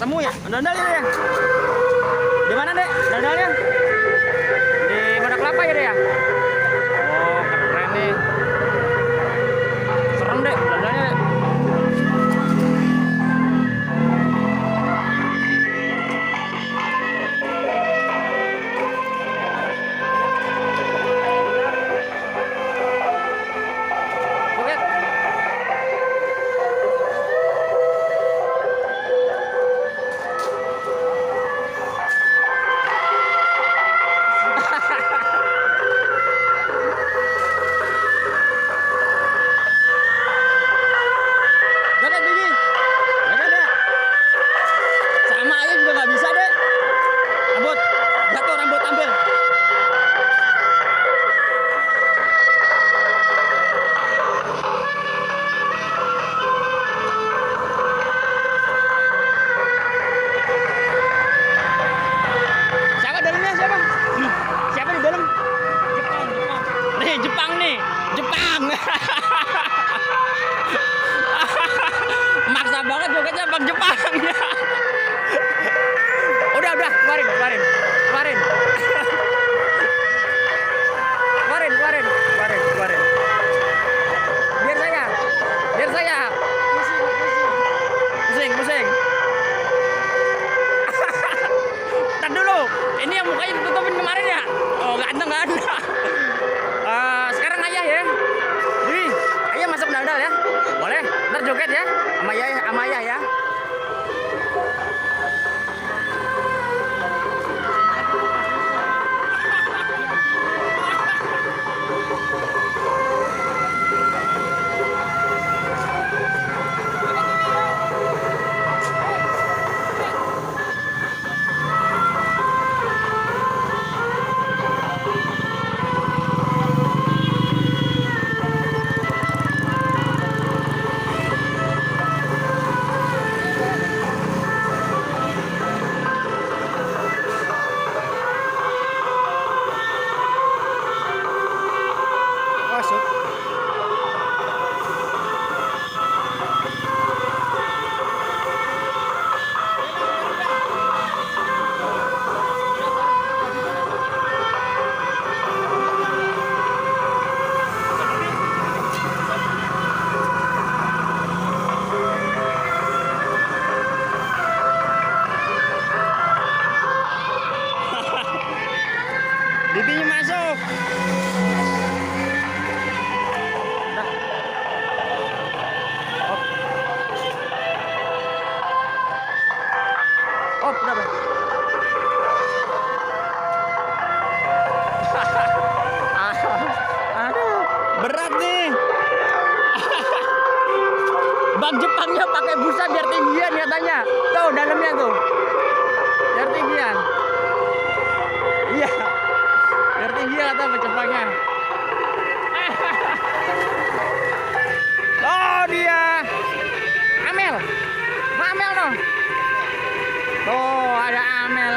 Ketemu ya? Dandal ya? Di mana, Dek? Dandalnya? Di Badak Kelapa ya, Dek ya? Oh, keren nih. Serem, Dek, dandalnya, Dek. Maksa banget jogetnya Bang Jepang. Udah, keluarin. Keluarin. Biar saya. Pusing. Ntar dulu, ini yang mukanya ditutupin kemarin ya? Oh, ganteng kan? Sekarang ayah ya. Jadi, ayah masuk dandal ya? Boleh? Ntar joget ya? Sama ayah ya? Bibinya masuk. Udah. Udah. Aduh, berat nih. Bang Jepangnya pakai busa biar tinggian katanya. Tuh dalamnya tuh. Biar tinggian. Iya. Biar tinggi kata Bang Jepangnya. Oh dia. Amel dong. Oh ada Amel.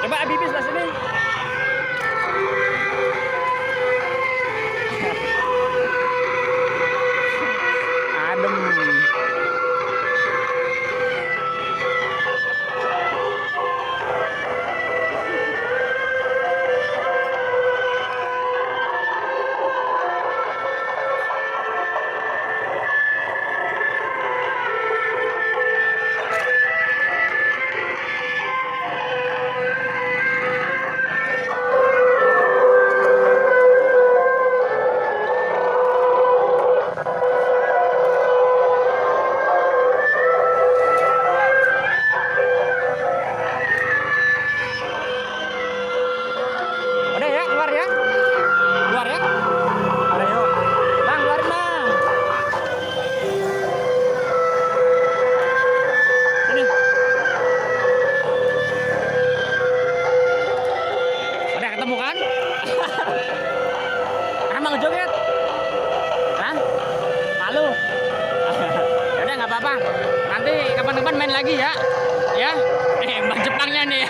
Coba Bibi sebelah sini. Adem. kan? Kenapa ngejoget? Hah? Malu? Yaudah nggak apa-apa. Nanti kapan-kapan main lagi ya. Ya? Mbak Jepangnya nih.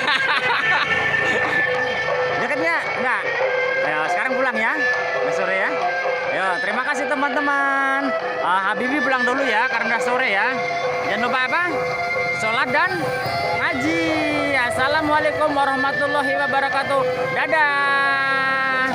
Jogetnya? Enggak? Ayo sekarang pulang ya. Udah sore ya. Ayo terima kasih teman-teman. Habibi pulang dulu ya karena udah sore ya. Jangan lupa apa? Sholat dan ngaji. Assalamualaikum warahmatullahi wabarakatuh. Dadah.